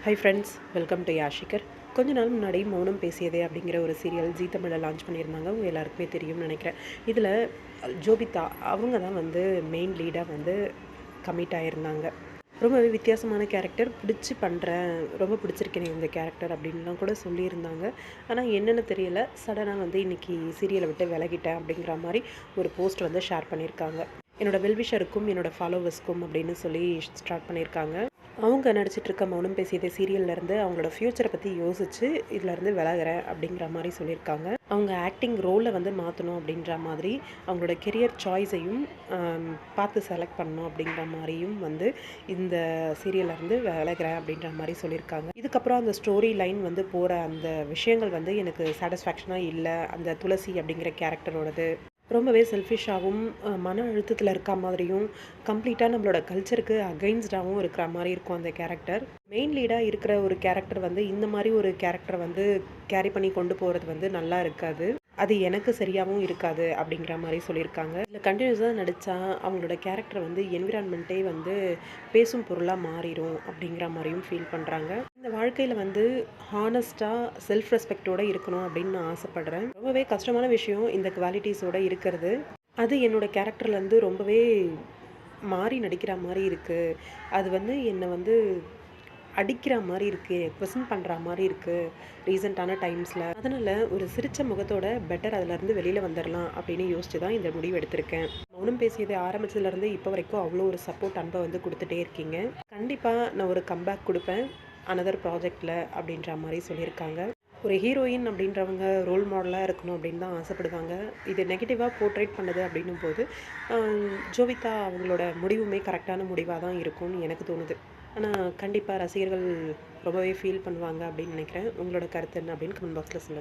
High friends, welcome to யாஷிகர். கொஞ்ச நாள் முன்னாடி மௌனம் பேசியதே அப்படிங்கிற ஒரு சீரியல் ஜீ தமிழில் லான்ச் பண்ணியிருந்தாங்க. உங்கள் எல்லாருக்குமே தெரியும்னு நினைக்கிறேன். இதில் ஜோபிதா அவங்க தான் வந்து மெயின் லீடாக வந்து கமிட் ஆகியிருந்தாங்க. ரொம்பவே வித்தியாசமான கேரக்டர், பிடிச்சி பண்ணுறேன், ரொம்ப பிடிச்சிருக்கேன் இந்த கேரக்டர் அப்படின்லாம் கூட சொல்லியிருந்தாங்க. ஆனால் என்னென்னு தெரியல, சடனாக வந்து இன்றைக்கி சீரியலை விட்டு விலகிட்டேன் அப்படிங்கிற மாதிரி ஒரு போஸ்ட் வந்து ஷேர் பண்ணியிருக்காங்க. என்னோடய வெல்விஷருக்கும் என்னோடய ஃபாலோவர்ஸ்க்கும் அப்படின்னு சொல்லி ஸ்டார்ட் பண்ணியிருக்காங்க. அவங்க நடிச்சிட்ருக்க மௌனம் பேசியதே சீரியல்லேருந்து அவங்களோட ஃப்யூச்சரை பற்றி யோசித்து இதிலேருந்து விலகிறேன் அப்படிங்கிற மாதிரி சொல்லியிருக்காங்க. அவங்க ஆக்டிங் ரோலை வந்து மாற்றணும் அப்படின்ற மாதிரி, அவங்களோட கெரியர் சாய்ஸையும் பார்த்து செலக்ட் பண்ணணும் அப்படிங்கிற மாதிரியும் வந்து இந்த சீரியல்லேருந்து விலகிறேன் அப்படின்ற மாதிரி சொல்லியிருக்காங்க. இதுக்கப்புறம் அந்த ஸ்டோரி லைன் வந்து போகிற அந்த விஷயங்கள் வந்து எனக்கு சாட்டிஸ்ஃபேக்ஷனாக இல்லை. அந்த துளசி அப்படிங்கிற கேரக்டரோடது ரொம்பவே செல்ஃபிஷாகவும் மன அழுத்தத்தில் இருக்க மாதிரியும், கம்ப்ளீட்டாக நம்மளோட கல்ச்சருக்கு அகைன்ஸ்டாகவும் இருக்கிற மாதிரி இருக்கும் அந்த கேரக்டர். மெயின் லீடாக இருக்கிற ஒரு கேரக்டர் வந்து இந்த மாதிரி ஒரு கேரக்டரை வந்து கேரி பண்ணி கொண்டு போகிறது வந்து நல்லா இருக்காது. அது எனக்கு சரியாகவும் இருக்காது அப்படிங்கிற மாதிரி சொல்லியிருக்காங்க. இதில் கண்டினியூஸாக நடித்தா அவங்களோட கேரக்டர் வந்து என்விரான்மெண்ட்டே வந்து பேசும் பொருளாக மாறிடும் அப்படிங்கிற மாதிரியும் ஃபீல் பண்ணுறாங்க. இந்த வாழ்க்கையில் வந்து ஹானஸ்ட்டாக செல்ஃப் ரெஸ்பெக்டோடு இருக்கணும் அப்படின்னு நான் ஆசைப்பட்றேன். ரொம்பவே கஷ்டமான விஷயம் இந்த குவாலிட்டிஸோடு இருக்கிறது. அது என்னோடய கேரக்டர்லேருந்து ரொம்பவே மாறி நடிக்கிற மாதிரி இருக்குது. அது வந்து என்னை வந்து அடிக்கிற மாதிரி இருக்குது, கொஸ்டின் பண்ணுற மாதிரி இருக்குது ரீசெண்டான டைம்ஸில். அதனால் ஒரு சிரித்த முகத்தோட பெட்டர் அதிலேருந்து வெளியில் வந்துடலாம் அப்படின்னு யோசிச்சு தான் இந்த முடிவு எடுத்திருக்கேன். மௌனம் பேசியது ஆரம்பிச்சதுலேருந்து இப்போ வரைக்கும் அவ்வளோ ஒரு சப்போர்ட் அன்பை வந்து கொடுத்துட்டே இருக்கீங்க. கண்டிப்பாக நான் ஒரு கம்பேக் கொடுப்பேன் அனதர் ப்ராஜெக்டில் அப்படின்ற மாதிரி சொல்லியிருக்காங்க. ஒரு ஹீரோயின் அப்படின்றவங்க ரோல் மாடலாக இருக்கணும் அப்படின்னு தான் ஆசைப்படுவாங்க. இது நெகட்டிவாக போர்ட்ரேட் பண்ணுது அப்படின்னும் போது ஜோவிதா அவங்களோட முடிவுமே கரெக்டான முடிவாக தான் இருக்கும்னு எனக்கு தோணுது. ஆனால் கண்டிப்பாக ரசிகர்கள் ரொம்பவே ஃபீல் பண்ணுவாங்க அப்படின்னு நினைக்கிறேன். உங்களோட கருத்து என்ன அப்படின்னு கமெண்ட் பாக்ஸில் சொல்லுங்கள்.